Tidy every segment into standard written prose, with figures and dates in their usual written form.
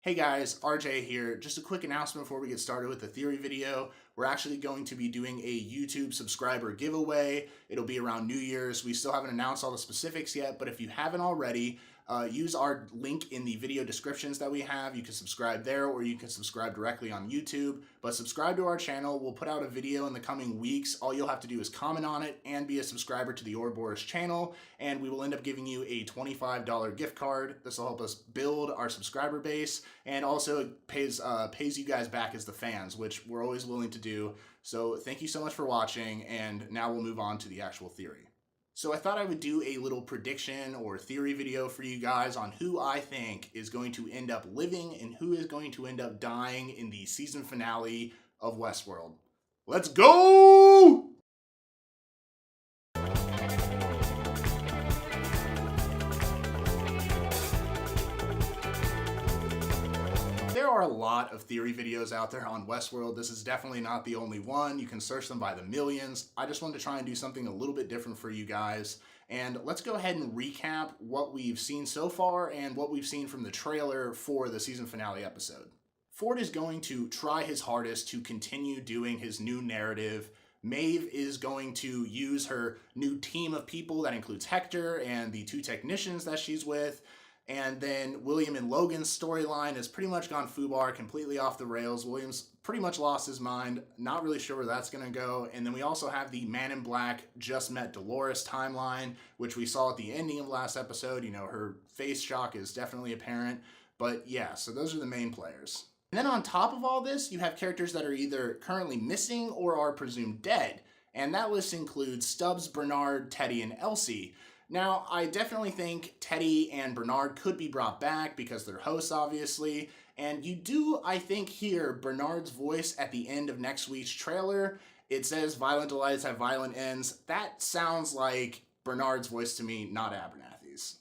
Hey guys, RJ here. Just a quick announcement before we get started with the theory video. We're actually going to be doing a YouTube subscriber giveaway. It'll be around New Year's. We still haven't announced all the specifics yet, but if you haven't already, use our link in the video descriptions that we have. You can subscribe there or you can subscribe directly on YouTube. But subscribe to our channel. We'll put out a video in the coming weeks. All you'll have to do is comment on it and be a subscriber to the Ouroboros channel, and we will end up giving you a $25 gift card. This will help us build our subscriber base, and also it pays you guys back as the fans, which we're always willing to do. So thank you so much for watching, and now we'll move on to the actual theory. So I thought I would do a little prediction or theory video for you guys on who I think is going to end up living and who is going to end up dying in the season finale of Westworld. Let's go! There are a lot of theory videos out there on Westworld. This is definitely not the only one. You can search them by the millions. I just wanted to try and do something a little bit different for you guys. And let's go ahead and recap what we've seen so far and what we've seen from the trailer for the season finale episode. Ford is going to try his hardest to continue doing his new narrative. Maeve is going to use her new team of people that includes Hector and the two technicians that she's with. And then William and Logan's storyline has pretty much gone foobar, completely off the rails. William's pretty much lost his mind, not really sure where that's going to go. And then we also have the Man in Black just met Dolores timeline, which we saw at the ending of last episode. You know, her face shock is definitely apparent. But yeah, so those are the main players. And then on top of all this, you have characters that are either currently missing or are presumed dead. And that list includes Stubbs, Bernard, Teddy, and Elsie. Now, I definitely think Teddy and Bernard could be brought back because they're hosts, obviously. And you do, I think, hear Bernard's voice at the end of next week's trailer. It says, "Violent delights have violent ends." That sounds like Bernard's voice to me, not Abernathy's.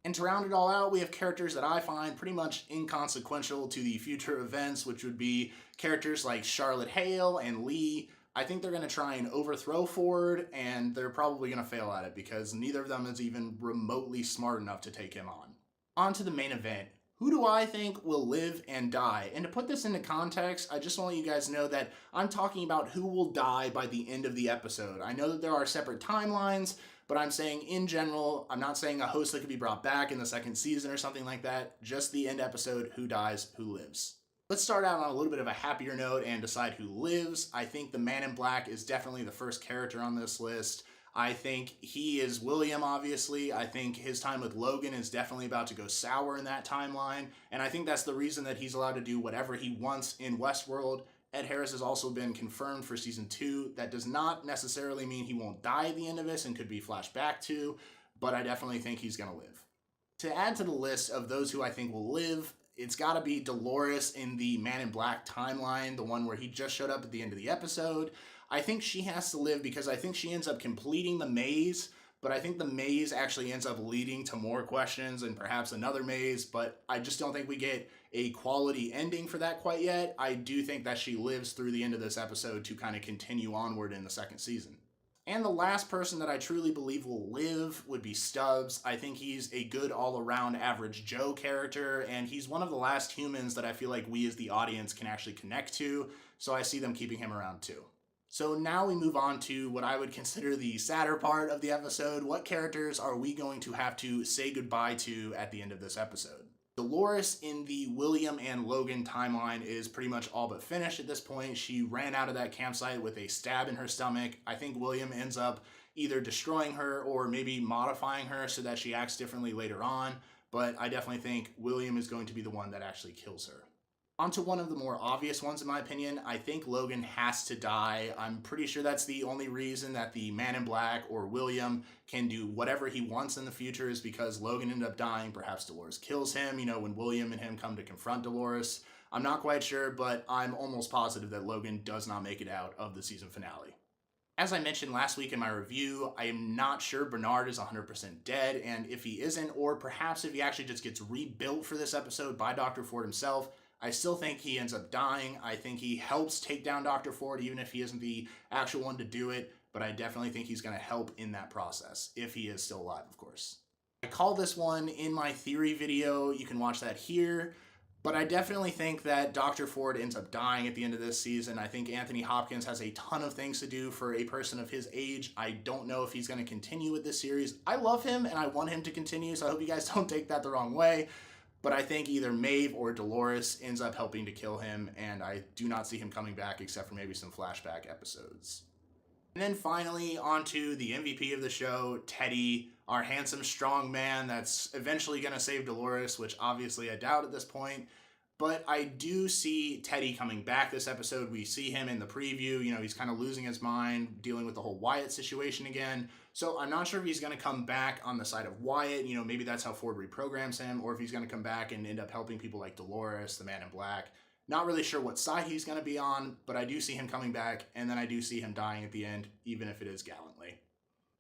And to round it all out, we have characters that I find pretty much inconsequential to the future events, which would be characters like Charlotte Hale and Lee. I think they're going to try and overthrow Ford, and they're probably going to fail at it because neither of them is even remotely smart enough to take him on. On to the main event. Who do I think will live and die? And to put this into context, I just want you guys to know that I'm talking about who will die by the end of the episode. I know that there are separate timelines, but I'm saying in general, I'm not saying a host that could be brought back in the second season or something like that. Just the end episode, who dies, who lives. Let's start out on a little bit of a happier note and decide who lives. I think the Man in Black is definitely the first character on this list. I think he is William, obviously. I think his time with Logan is definitely about to go sour in that timeline. And I think that's the reason that he's allowed to do whatever he wants in Westworld. Ed Harris has also been confirmed for season 2. That does not necessarily mean he won't die at the end of this and could be flashed back to, but I definitely think he's going to live. To add to the list of those who I think will live, it's got to be Dolores in the Man in Black timeline, the one where he just showed up at the end of the episode. I think she has to live because I think she ends up completing the maze, but I think the maze actually ends up leading to more questions and perhaps another maze, but I just don't think we get a quality ending for that quite yet. I do think that she lives through the end of this episode to kind of continue onward in the second season. And the last person that I truly believe will live would be Stubbs. I think he's a good all-around average Joe character, and he's one of the last humans that I feel like we as the audience can actually connect to, so I see them keeping him around too. So now we move on to what I would consider the sadder part of the episode. What characters are we going to have to say goodbye to at the end of this episode? Dolores in the William and Logan timeline is pretty much all but finished at this point. She ran out of that campsite with a stab in her stomach. I think William ends up either destroying her or maybe modifying her so that she acts differently later on, but I definitely think William is going to be the one that actually kills her. On to one of the more obvious ones in my opinion. I think Logan has to die. I'm pretty sure that's the only reason that the Man in Black or William can do whatever he wants in the future is because Logan ended up dying. Perhaps Dolores kills him, you know, when William and him come to confront Dolores. I'm not quite sure, but I'm almost positive that Logan does not make it out of the season finale. As I mentioned last week in my review, I am not sure Bernard is 100% dead, and if he isn't, or perhaps if he actually just gets rebuilt for this episode by Dr. Ford himself, I still think he ends up dying. I think he helps take down Dr. Ford, even if he isn't the actual one to do it, but I definitely think he's going to help in that process, if he is still alive, of course. I call this one in my theory video. You can watch that here. But I definitely think that Dr. Ford ends up dying at the end of this season. I think Anthony Hopkins has a ton of things to do for a person of his age. I don't know if he's going to continue with this series. I love him and I want him to continue, so I hope you guys don't take that the wrong way. But I think either Maeve or Dolores ends up helping to kill him, and I do not see him coming back except for maybe some flashback episodes. And then finally, onto the MVP of the show, Teddy, our handsome, strong man that's eventually going to save Dolores, which obviously I doubt at this point. But I do see Teddy coming back this episode. We see him in the preview. You know, he's kind of losing his mind, dealing with the whole Wyatt situation again. So I'm not sure if he's going to come back on the side of Wyatt. You know, maybe that's how Ford reprograms him, or if he's going to come back and end up helping people like Dolores, the Man in Black. Not really sure what side he's going to be on, but I do see him coming back, and then I do see him dying at the end, even if it is gallantly.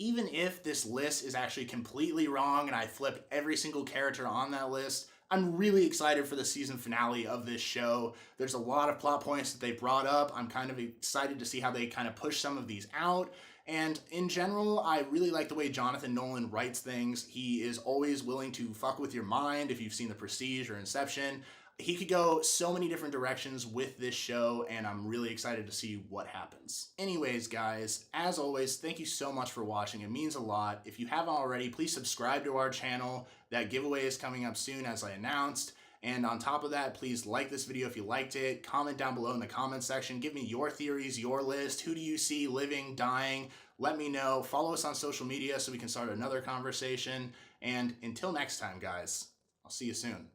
Even if this list is actually completely wrong and I flip every single character on that list, I'm really excited for the season finale of this show. There's a lot of plot points that they brought up. I'm kind of excited to see how they kind of push some of these out. And in general, I really like the way Jonathan Nolan writes things. He is always willing to fuck with your mind if you've seen The Prestige or Inception. He could go so many different directions with this show, and I'm really excited to see what happens. Anyways, guys, as always, thank you so much for watching. It means a lot. If you haven't already, please subscribe to our channel. That giveaway is coming up soon, as I announced. And on top of that, please like this video if you liked it. Comment down below in the comment section. Give me your theories, your list. Who do you see living, dying? Let me know. Follow us on social media so we can start another conversation. And until next time, guys, I'll see you soon.